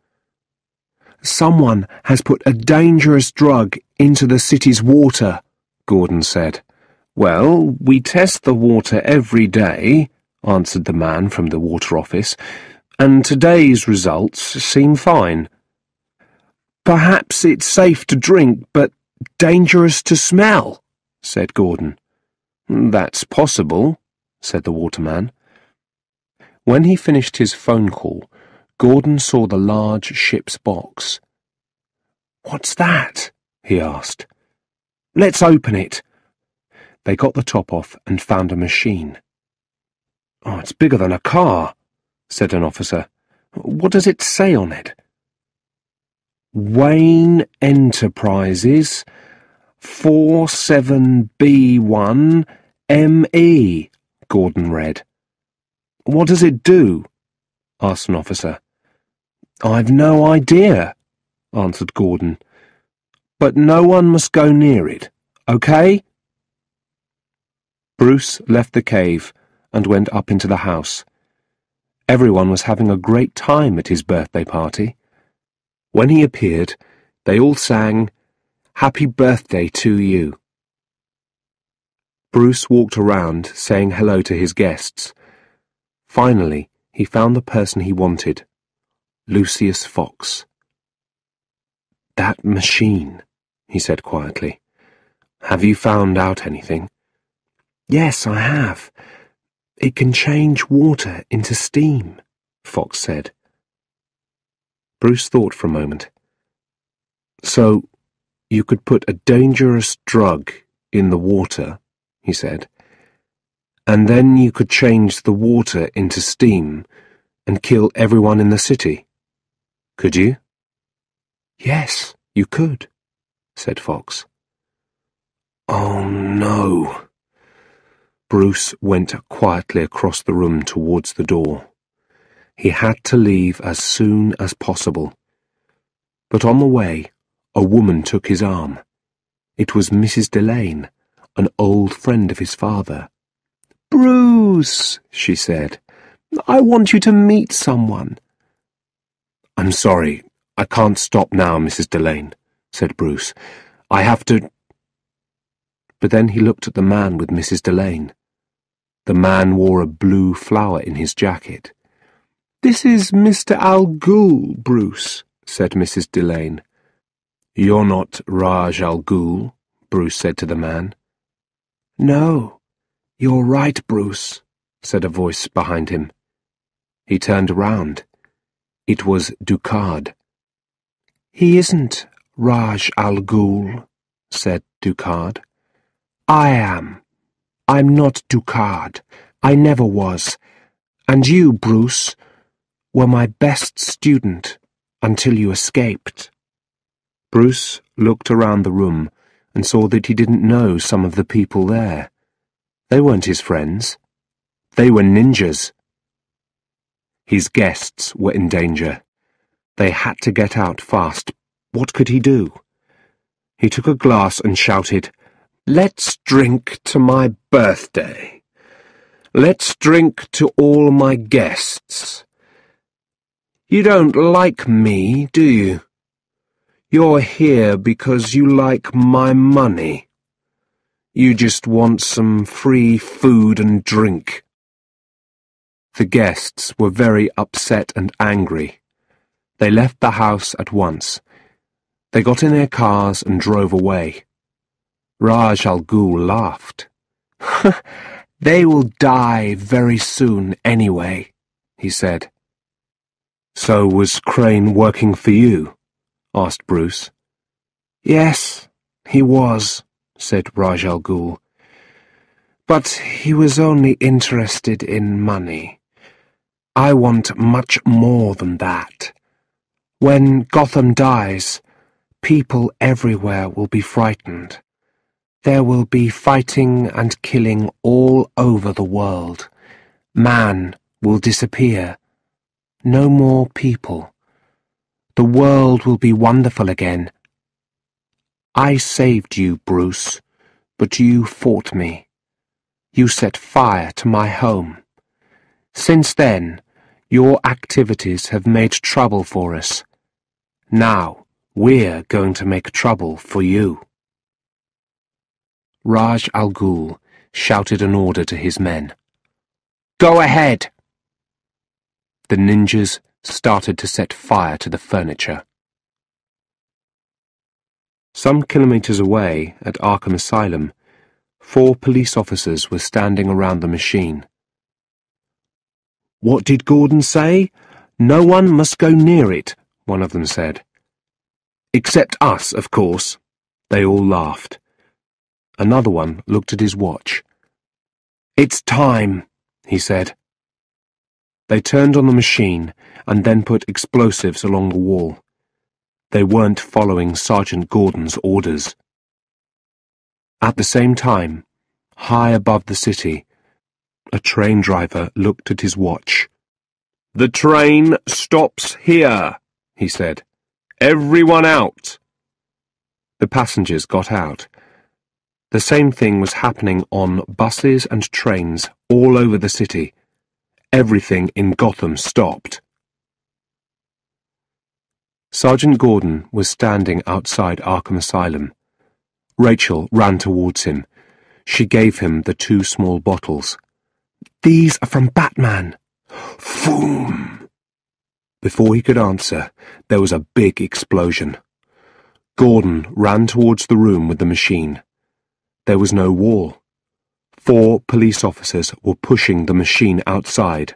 "Someone has put a dangerous drug into the city's water," Gordon said. "Well, we test the water every day," answered the man from the water office, "and today's results seem fine." "Perhaps it's safe to drink, but dangerous to smell," said Gordon. "That's possible," said the waterman. When he finished his phone call, Gordon saw the large ship's box. "What's that?" he asked. "Let's open it." They got the top off and found a machine. "Oh, it's bigger than a car," said an officer. "What does it say on it?" Wayne Enterprises, 47B1ME, Gordon read. What does it do? Asked an officer. I've no idea, answered Gordon. But no one must go near it, okay? Bruce left the cave and went up into the house. Everyone was having a great time at his birthday party. When he appeared, they all sang, "Happy Birthday to You." Bruce walked around saying hello to his guests. Finally, he found the person he wanted, Lucius Fox. "That machine," he said quietly. "Have you found out anything?" "Yes, I have. It can change water into steam," Fox said. Bruce thought for a moment. "So, you could put a dangerous drug in the water," he said, "and then you could change the water into steam and kill everyone in the city. Could you?" "Yes, you could," said Fox. "Oh, no." Bruce went quietly across the room towards the door. He had to leave as soon as possible. But on the way, a woman took his arm. It was Mrs. Delane, an old friend of his father. "Bruce," she said, "I want you to meet someone." "I'm sorry, I can't stop now, Mrs. Delane," said Bruce. "I have to—" But then he looked at the man with Mrs. Delane. The man wore a blue flower in his jacket. "This is Mr. Al Ghul, Bruce," said Mrs. Delane. "You're not Raj Al Ghul," Bruce said to the man. "No, you're right, Bruce," said a voice behind him. He turned around. It was Ducard. "He isn't Raj Al Ghul," said Ducard. "I am. I'm not Ducard. I never was. And you, Bruce, were my best student until you escaped." Bruce looked around the room and saw that he didn't know some of the people there. They weren't his friends. They were ninjas. His guests were in danger. They had to get out fast. What could he do? He took a glass and shouted, "Let's drink to my birthday. Let's drink to all my guests. You don't like me, do you? You're here because you like my money. You just want some free food and drink." The guests were very upset and angry. They left the house at once. They got in their cars and drove away. Raj Al Ghul laughed. "They will die very soon anyway," he said. "So was Crane working for you?" asked Bruce. "Yes, he was," said Raj Al Ghul. "But he was only interested in money. I want much more than that. When Gotham dies, people everywhere will be frightened. There will be fighting and killing all over the world. Man will disappear. No more people. The world will be wonderful again. I saved you, Bruce, but you fought me. You set fire to my home. Since then, your activities have made trouble for us. Now, we're going to make trouble for you." Raj Al Ghul shouted an order to his men. "Go ahead!" The ninjas started to set fire to the furniture. Some kilometers away, at Arkham Asylum, 4 police officers were standing around the machine. "What did Gordon say? No one must go near it," one of them said. "Except us, of course." They all laughed. Another one looked at his watch. "It's time," he said. They turned on the machine and then put explosives along the wall. They weren't following Sergeant Gordon's orders. At the same time, high above the city, a train driver looked at his watch. "The train stops here," he said. "Everyone out." The passengers got out. The same thing was happening on buses and trains all over the city. Everything in Gotham stopped. Sergeant Gordon was standing outside Arkham Asylum. Rachel ran towards him. She gave him the 2 small bottles. "These are from Batman." Boom! Before he could answer, there was a big explosion. Gordon ran towards the room with the machine. There was no wall. 4 police officers were pushing the machine outside.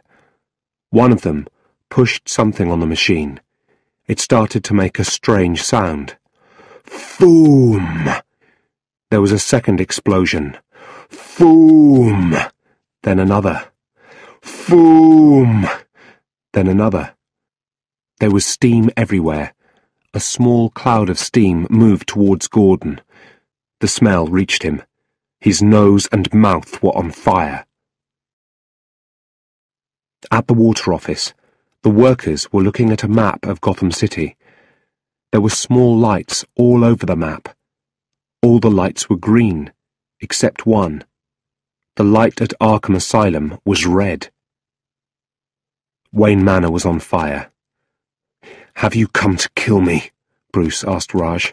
One of them pushed something on the machine. It started to make a strange sound. Boom! There was a second explosion. Boom! Then another. Boom! Then another. There was steam everywhere. A small cloud of steam moved towards Gordon. The smell reached him. His nose and mouth were on fire. At the water office, the workers were looking at a map of Gotham City. There were small lights all over the map. All the lights were green, except one. The light at Arkham Asylum was red. Wayne Manor was on fire. "Have you come to kill me?" Bruce asked Raj.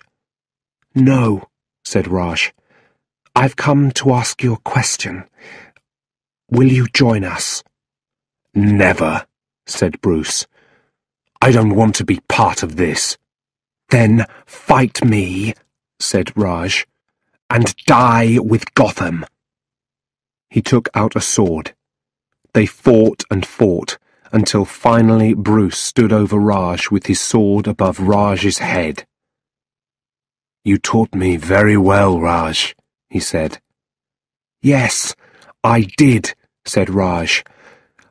"No," said Raj. "I've come to ask you a question. Will you join us?" "Never," said Bruce. "I don't want to be part of this." "Then fight me," said Raj, "and die with Gotham." He took out a sword. They fought and fought, until finally Bruce stood over Raj with his sword above Raj's head. "You taught me very well, Raj," he said. "Yes, I did," said Raj.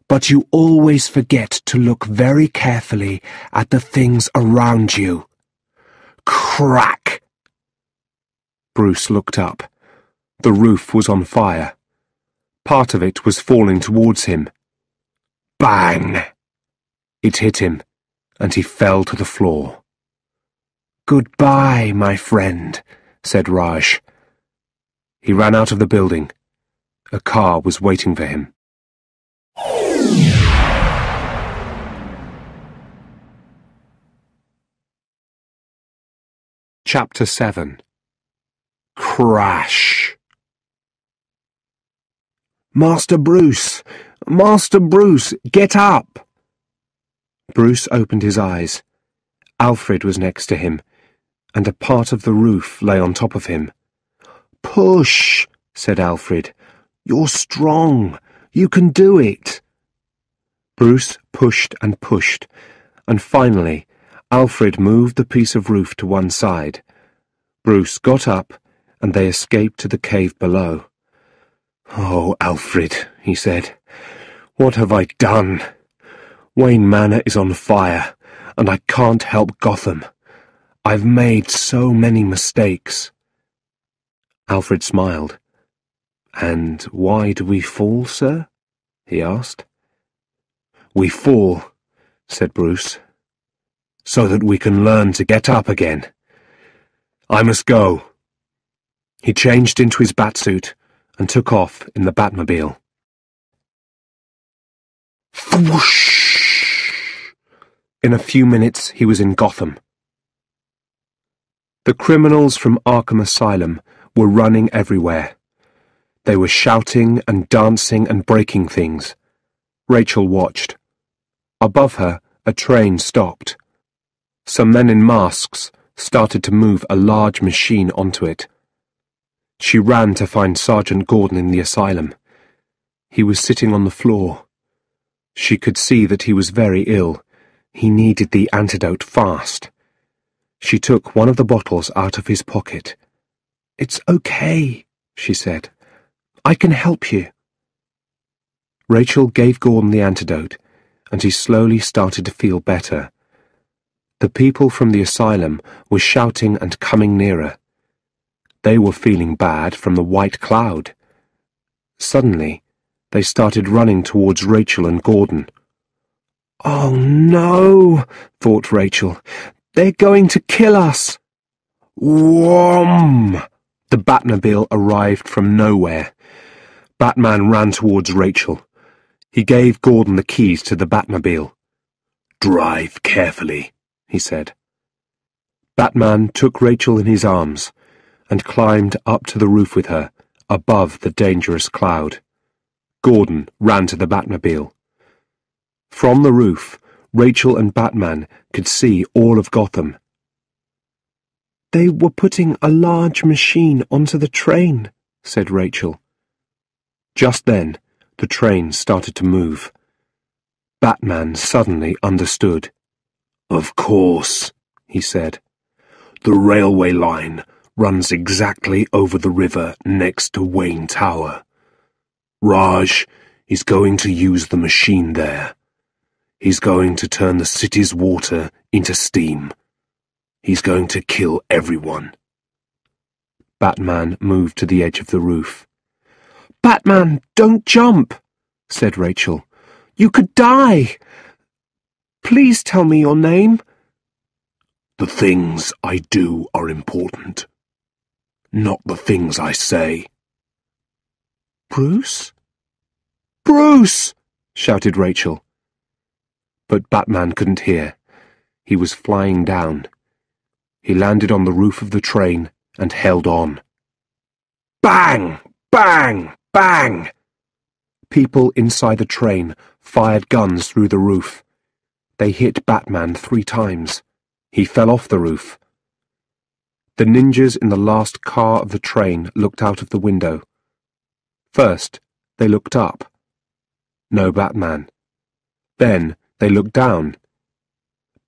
"But you always forget to look very carefully at the things around you." Crack! Bruce looked up. The roof was on fire. Part of it was falling towards him. Bang! It hit him, and he fell to the floor. "Goodbye, my friend," said Raj. He ran out of the building. A car was waiting for him. Chapter 7. Crash! "Master Bruce! Master Bruce, get up!" Bruce opened his eyes. Alfred was next to him, and a part of the roof lay on top of him. "Push," said Alfred. "You're strong. You can do it." Bruce pushed, and finally Alfred moved the piece of roof to one side. Bruce got up, and they escaped to the cave below. "Oh, Alfred," he said, "what have I done? Wayne Manor is on fire, and I can't help Gotham. I've made so many mistakes." Alfred smiled. "And why do we fall, sir?" he asked. "We fall," said Bruce, "so that we can learn to get up again. I must go." He changed into his batsuit and took off in the Batmobile. Whoosh! In a few minutes he was in Gotham. The criminals from Arkham Asylum were running everywhere. They were shouting and dancing and breaking things. Rachel watched. Above her, a train stopped. Some men in masks started to move a large machine onto it. She ran to find Sergeant Gordon in the asylum. He was sitting on the floor. She could see that he was very ill. He needed the antidote fast. She took one of the bottles out of his pocket. "It's okay," she said. "I can help you." Rachel gave Gordon the antidote, and he slowly started to feel better. The people from the asylum were shouting and coming nearer. They were feeling bad from the white cloud. Suddenly, they started running towards Rachel and Gordon. "Oh no," thought Rachel. "They're going to kill us." Whom! The Batmobile arrived from nowhere. Batman ran towards Rachel. He gave Gordon the keys to the Batmobile. "Drive carefully," he said. Batman took Rachel in his arms and climbed up to the roof with her, above the dangerous cloud. Gordon ran to the Batmobile. From the roof, Rachel and Batman could see all of Gotham. "They were putting a large machine onto the train," said Rachel. Just then, the train started to move. Batman suddenly understood. "Of course," he said. "The railway line runs exactly over the river next to Wayne Tower. Raj is going to use the machine there. He's going to turn the city's water into steam. He's going to kill everyone." Batman moved to the edge of the roof. "Batman, don't jump," said Rachel. "You could die. Please tell me your name." "The things I do are important, not the things I say." "Bruce?" "Bruce!" shouted Rachel. But Batman couldn't hear. He was flying down. He landed on the roof of the train and held on. Bang! Bang! Bang! People inside the train fired guns through the roof. They hit Batman 3 times. He fell off the roof. The ninjas in the last car of the train looked out of the window. First, they looked up. No Batman. Then they looked down.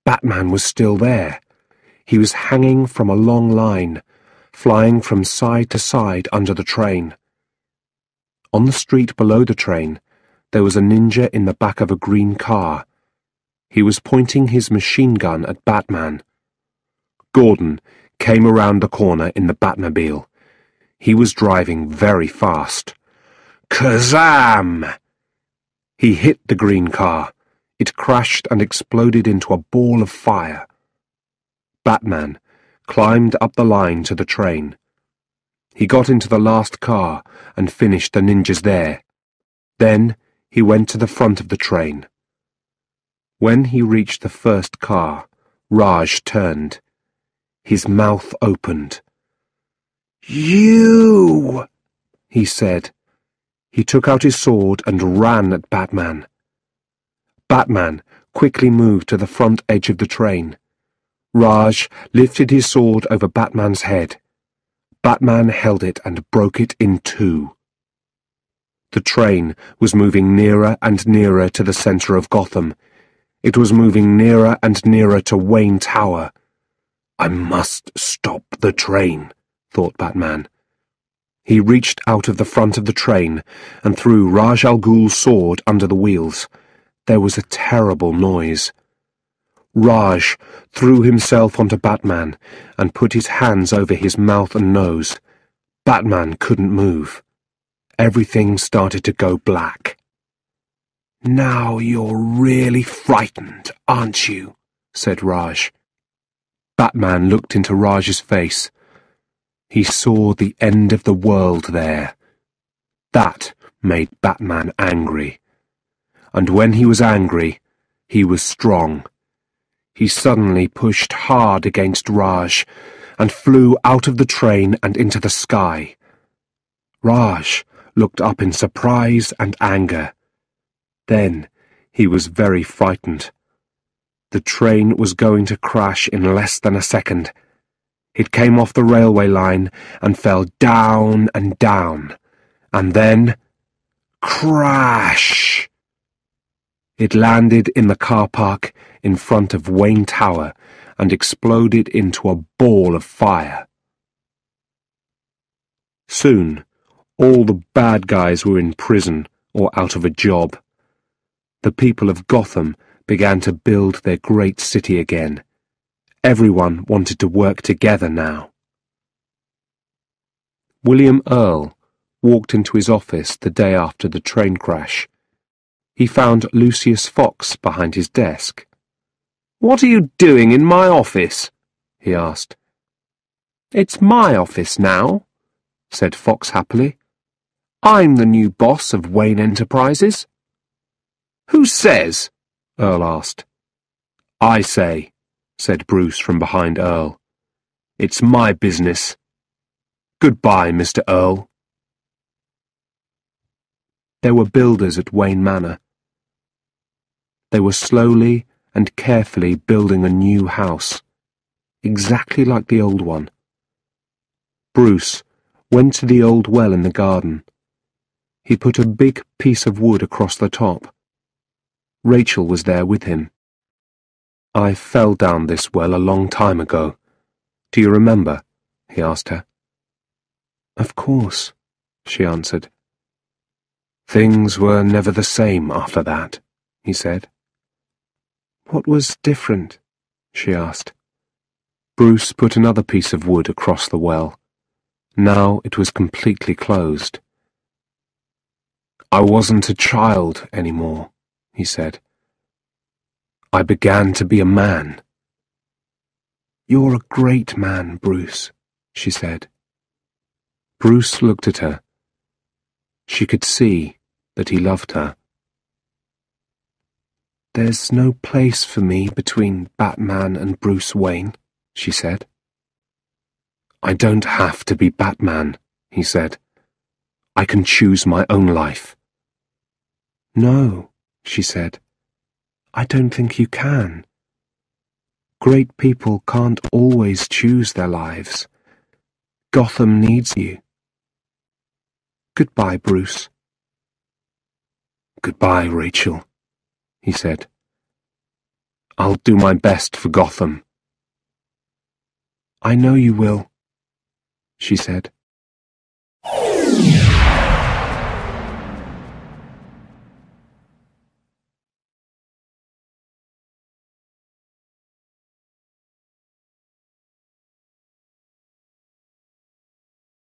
Batman was still there. He was hanging from a long line, flying from side to side under the train. On the street below the train, there was a ninja in the back of a green car. He was pointing his machine gun at Batman. Gordon came around the corner in the Batmobile. He was driving very fast. Kazam! He hit the green car. It crashed and exploded into a ball of fire. Batman climbed up the line to the train. He got into the last car and finished the ninjas there. Then he went to the front of the train. When he reached the first car, Raj turned. His mouth opened. "You!" he said. He took out his sword and ran at Batman. Batman quickly moved to the front edge of the train. Raj lifted his sword over Batman's head. Batman held it and broke it in 2. The train was moving nearer and nearer to the center of Gotham. It was moving nearer and nearer to Wayne Tower. "I must stop the train," thought Batman. He reached out of the front of the train and threw Raj al Ghul's sword under the wheels. There was a terrible noise. Raj threw himself onto Batman and put his hands over his mouth and nose. Batman couldn't move. Everything started to go black. "Now you're really frightened, aren't you?" said Raj. Batman looked into Raj's face. He saw the end of the world there. That made Batman angry. And when he was angry, he was strong. He suddenly pushed hard against Raj and flew out of the train and into the sky. Raj looked up in surprise and anger. Then he was very frightened. The train was going to crash in less than a second. It came off the railway line and fell down and down, and then crash! It landed in the car park in front of Wayne Tower and exploded into a ball of fire. Soon, all the bad guys were in prison or out of a job. The people of Gotham began to build their great city again. Everyone wanted to work together now. William Earl walked into his office the day after the train crash. He found Lucius Fox behind his desk. "What are you doing in my office?" he asked. "It's my office now," said Fox happily. "I'm the new boss of Wayne Enterprises." "Who says?" Earl asked. "I say," said Bruce from behind Earl. "It's my business. Goodbye, Mr. Earl." There were builders at Wayne Manor. They were slowly and carefully building a new house, exactly like the old one. Bruce went to the old well in the garden. He put a big piece of wood across the top. Rachel was there with him. "I fell down this well a long time ago. Do you remember?" he asked her. "Of course," she answered. "Things were never the same after that," he said. "What was different?" she asked. Bruce put another piece of wood across the well. Now it was completely closed. "I wasn't a child anymore," he said. "I began to be a man." "You're a great man, Bruce," she said. Bruce looked at her. She could see that he loved her. "There's no place for me between Batman and Bruce Wayne," she said. "I don't have to be Batman," he said. "I can choose my own life." "No," she said. "I don't think you can. Great people can't always choose their lives. Gotham needs you. Goodbye, Bruce." "Goodbye, Rachel," he said. "I'll do my best for Gotham." "I know you will," she said.